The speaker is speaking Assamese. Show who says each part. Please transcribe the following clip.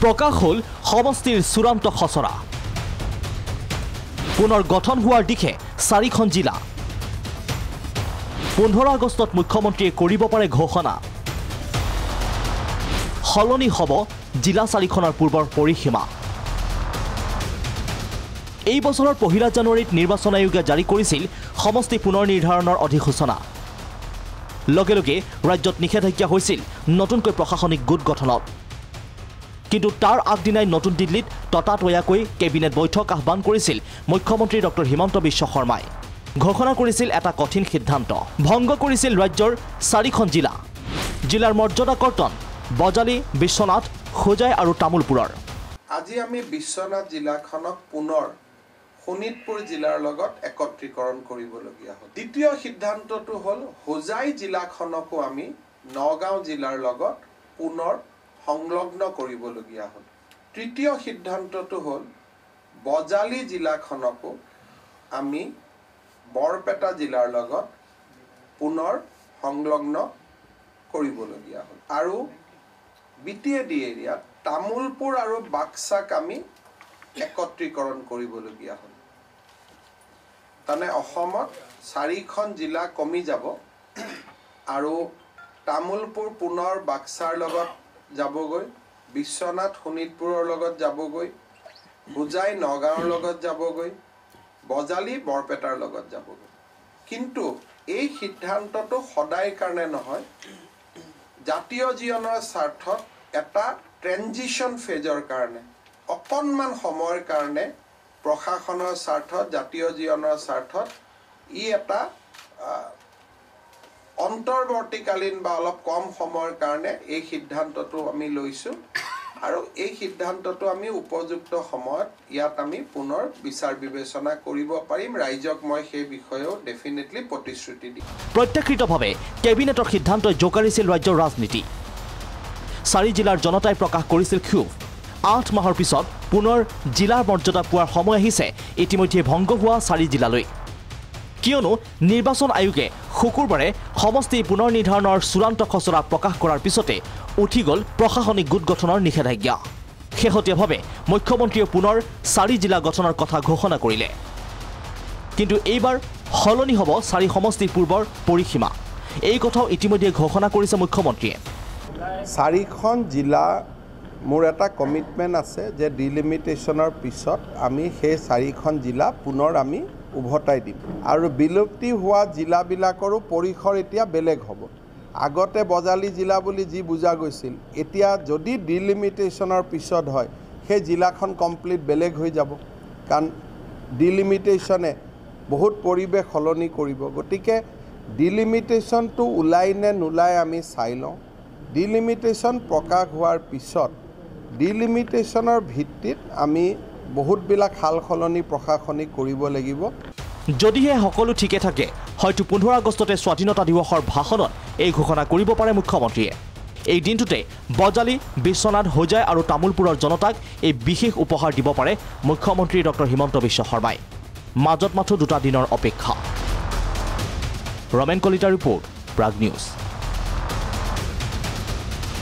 Speaker 1: প্ৰকাশ হ'ল সমষ্টিৰ চূড়ান্ত খচৰা পুনৰ গঠন হোৱাৰ দিশে 4খন জিলা 15 আগষ্টত মুখ্যমন্ত্ৰীয়ে কৰিব পাৰে ঘোষণা সলনি হ'ব জিলা 4খনৰ পূৰ্বৰ পৰিসীমা এই বছৰৰ 1 জানুৱাৰীত নিৰ্বাচন আয়োগে জাৰি কৰিছিল সমষ্টি পুনৰ নিৰ্ধাৰণৰ অধিসূচনা লগে লগে ৰাজ্যত নিষেধাজ্ঞা হৈছিল নতুনকৈ প্ৰশাসনিক গোট গঠনত কিন্তু তাৰ আগদিনাই নতুন দিল্লীত ততাতৈয়াকৈ কেবিনেট বৈঠক আহ্বান কৰিছিল মুখ্যমন্ত্ৰী ডক্টৰ হিমন্ত বিশ্ব শৰ্মাই ঘোষণা কৰিছিল এটা কঠিন সিদ্ধান্ত ভংগ কৰিছিল ৰাজ্যৰ 4খন জিলা জিলাৰ মৰ্যাদা কৰ্তন বজালী বিশ্বনাথ হোজাই আৰু তামুলপুৰৰ
Speaker 2: আজি আমি বিশ্বনাথ জিলাখনক পুনৰ শোণিতপুৰ জিলাৰ লগত একত্ৰীকৰণ কৰিবলগীয়া হ'ল দ্বিতীয় সিদ্ধান্তটো হ'ল হোজাই জিলাখনকো আমি নগাঁও জিলাৰ লগত পুনৰ সংলগ্ন কৰিবলগীয়া হ'ল তৃতীয় সিদ্ধান্তটো হ'ল বজালী জিলাখনকো আমি বৰপেটা জিলাৰ লগত পুনৰ সংলগ্ন কৰিবলগীয়া হ'ল আৰু বিটিএডি এৰিয়াত তামুলপুৰ আৰু বাক্সাক আমি একত্ৰীকৰণ কৰিবলগীয়া হ'ল মানে অসমত 4খন জিলা কমি যাব আৰু তামুলপুৰ পুনৰ বাক্সাৰ লগত যাবগৈ বিশ্বনাথ শোণিতপুৰৰ লগত যাবগৈ হোজাই নগাঁৱৰ লগত যাবগৈ বজালী বৰপেটাৰ লগত যাবগৈ কিন্তু এই সিদ্ধান্তটো সদায় কাৰণে নহয় জাতীয় জীৱনৰ স্বাৰ্থত এটা ট্ৰেনজিশন ফেজৰ কাৰণে অকণমান সময়ৰ কাৰণে প্ৰশাসনৰ স্বাৰ্থত জাতীয় জীৱনৰ স্বাৰ্থত ই এটা অন্তৰ্বৰ্তীকালীন বা অলপ কম সময়ৰ কাৰণে এই সিদ্ধান্তটো আমি লৈছোঁ আৰু এই সিদ্ধান্তটো আমি উপযুক্ত সময়ত ইয়াত আমি পুনৰ বিচাৰ বিবেচনা কৰিব পাৰিম ৰাইজক মই সেই বিষয়েও ডেফিনেটলি প্ৰতিশ্ৰুতি দিম
Speaker 1: প্ৰত্যক্ষিতভাৱে কেবিনেটৰ সিদ্ধান্তই জোকাৰিছিল ৰাজ্যৰ ৰাজনীতি 4 জিলাৰ জনতাই প্ৰকাশ কৰিছিল ক্ষোভ 8 মাহৰ পিছত পুনৰ জিলাৰ মৰ্যাদা পোৱাৰ সময় আহিছে ইতিমধ্যে ভংগ হোৱা 4 জিলালৈ কিয়নো নিৰ্বাচন আয়োগে শুকুৰবাৰে সমষ্টি পুনৰ নিৰ্ধাৰণৰ চূড়ান্ত খচৰা প্ৰকাশ কৰাৰ পিছতে উঠি গ'ল প্ৰশাসনিক গোট গঠনৰ নিষেধাজ্ঞা শেহতীয়াভাৱে মুখ্যমন্ত্ৰীয়ে পুনৰ 4 জিলা গঠনৰ কথা ঘোষণা কৰিলে কিন্তু এইবাৰ সলনি হ'ব 4 সমষ্টিৰ পূৰ্বৰ পৰিসীমা এই কথাও ইতিমধ্যে ঘোষণা কৰিছে মুখ্যমন্ত্ৰীয়ে
Speaker 2: 4খন জিলা মোৰ এটা কমিটমেণ্ট আছে যে ডিলিমিটেশ্যনৰ পিছত আমি সেই 4খন জিলা পুনৰ আমি উভতাই দিম আৰু বিলুপ্তি হোৱা জিলাবিলাকৰো পৰিসৰ এতিয়া বেলেগ হ'ব আগতে বজালী জিলা বুলি যি বুজা গৈছিল এতিয়া যদি ডিলিমিটেশ্যনৰ পিছত হয় সেই জিলাখন কমপ্লিট বেলেগ হৈ যাব কাৰণ ডিলিমিটেশ্যনে বহুত পৰিৱেশ সলনি কৰিব গতিকে ডিলিমিটেশ্যনটো ওলাই নে নোলাই আমি চাই লওঁ ডিলিমিটেশ্যন প্ৰকাশ হোৱাৰ পিছত ডিলিমিটেশ্যনৰ ভিত্তিত আমি বহুতবিলাক হাল সলনি প্ৰশাসনিক কৰিব লাগিব
Speaker 1: যদিহে সকলো ঠিকে থাকে হয়তো 15 আগষ্টতে স্বাধীনতা দিৱসৰ ভাষণত এই ঘোষণা কৰিব পাৰে মুখ্যমন্ত্ৰীয়ে এই দিনটোতে বজালী বিশ্বনাথ হোজাই আৰু তামুলপুৰৰ জনতাক এই বিশেষ উপহাৰ দিব পাৰে মুখ্যমন্ত্ৰী ডক্টৰ হিমন্ত বিশ্ব শৰ্মাই মাজত মাথো 2টা দিনৰ অপেক্ষা ৰমেন কলিতাৰ ৰিপৰ্ট প্ৰাগ নিউজ